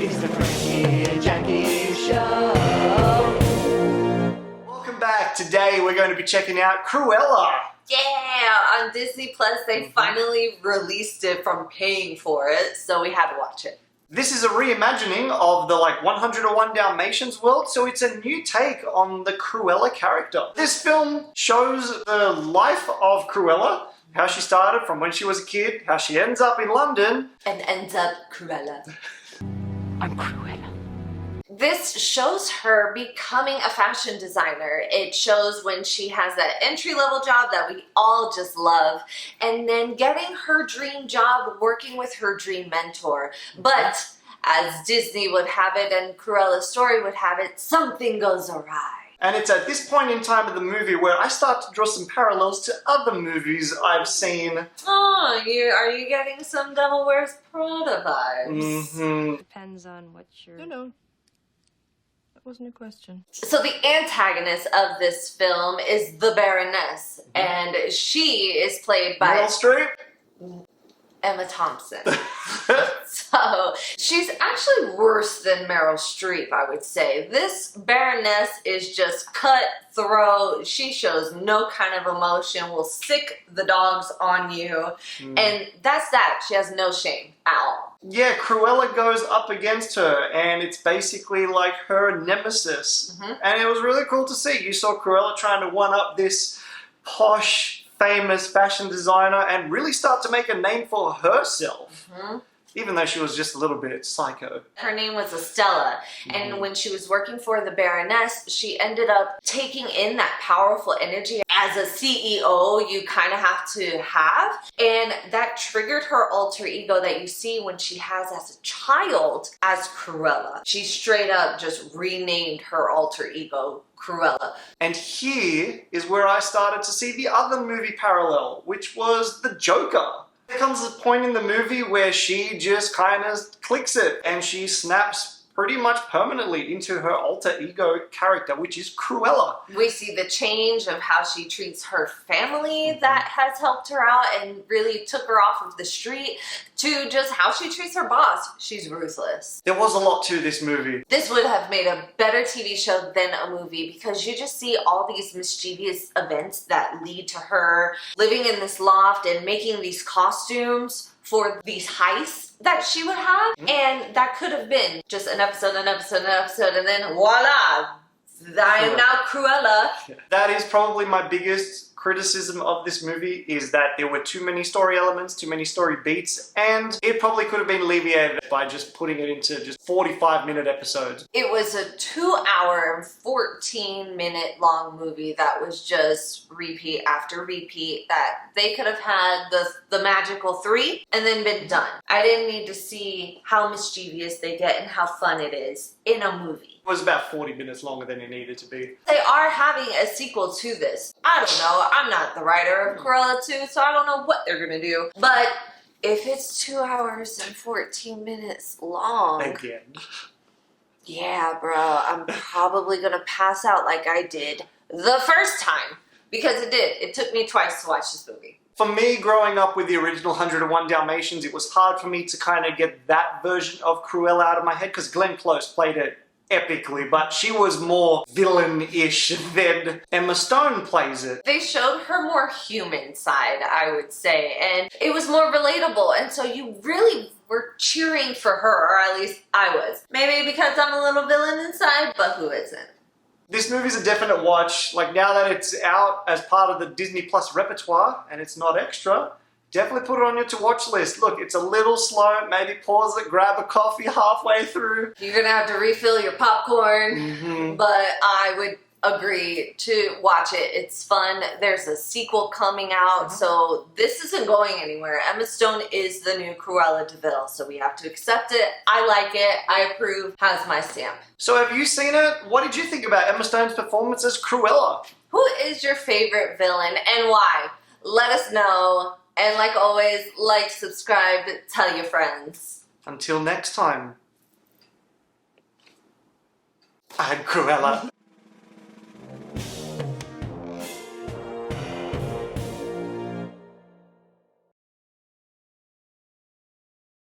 It's the Frankie and Jackie Show. Welcome back. Today we're going to be checking out Cruella. Yeah, on Disney Plus they finally released it from paying for it, so we had to watch it. This is a reimagining of the 101 Dalmatians world, so it's a new take on the Cruella character. This film shows the life of Cruella, how she started from when she was a kid, how she ends up in London. And ends up Cruella. I'm Cruella. This shows her becoming a fashion designer. It shows when she has that entry-level job that we all just love, and then getting her dream job working with her dream mentor. But as Disney would have it and Cruella's story would have it, something goes awry. And it's at this point in time of the movie where I start to draw some parallels to other movies I've seen. Oh, are you getting some Devil Wears Prada vibes? Depends on what you're... No. That wasn't a question. So the antagonist of this film is the Baroness, and she is played by... Meryl Streep? Emma Thompson. So she's actually worse than Meryl Streep, I would say. This Baroness is just cutthroat. She shows no kind of emotion, will sick the dogs on you, and that's that. She has no shame at all. Yeah, Cruella goes up against her, and it's basically like her nemesis. And it was really cool to see. You saw Cruella trying to one-up this posh, famous fashion designer and really start to make a name for herself. Even though she was just a little bit psycho. Her name was Estella, and when she was working for the Baroness, she ended up taking in that powerful energy as a CEO you kind of have to have, and that triggered her alter ego that you see when she has as a child as Cruella. She straight up just renamed her alter ego Cruella. And here is where I started to see the other movie parallel, which was the Joker. There comes a point in the movie where she just kind of clicks it and she snaps pretty much permanently into her alter ego character, which is Cruella. We see the change of how she treats her family that has helped her out and really took her off of the street, to just how she treats her boss. She's ruthless. There was a lot to this movie. This would have made a better TV show than a movie, because you just see all these mischievous events that lead to her living in this loft and making these costumes for these heists that she would have, and that could have been just an episode, and then voila, I am now Cruella. That is probably my biggest criticism of this movie, is that there were too many story elements, too many story beats, and it probably could have been alleviated by just putting it into just 45-minute episodes. It was a 2-hour and 14-minute long movie that was just repeat after repeat, that they could have had the magical 3 and then been done. I didn't need to see how mischievous they get and how fun it is in a movie. It was about 40 minutes longer than it needed to be. They are having a sequel to this. I don't know. I'm not the writer of Cruella 2, so I don't know what they're gonna do. But if it's 2 hours and 14 minutes long... Again. Yeah, bro. I'm probably gonna pass out like I did the first time. Because it did. It took me twice to watch this movie. For me, growing up with the original 101 Dalmatians, it was hard for me to kind of get that version of Cruella out of my head, because Glenn Close played it epically, but she was more villain-ish than Emma Stone plays it. They showed her more human side, I would say, and it was more relatable, and so you really were cheering for her, or at least I was. Maybe because I'm a little villain inside, but who isn't? This movie's a definite watch. Like, now that it's out as part of the Disney Plus repertoire, and it's not extra, definitely put it on your to-watch list. Look, it's a little slow. Maybe pause it, grab a coffee halfway through. You're gonna have to refill your popcorn, but I would agree to watch it. It's fun. There's a sequel coming out, so this isn't going anywhere. Emma Stone is the new Cruella de Vil, so we have to accept it. I like it. I approve. Has my stamp. So have you seen it? What did you think about Emma Stone's performance as Cruella? Who is your favorite villain and why? Let us know. And like always, like, subscribe, tell your friends. Until next time. I'm Cruella.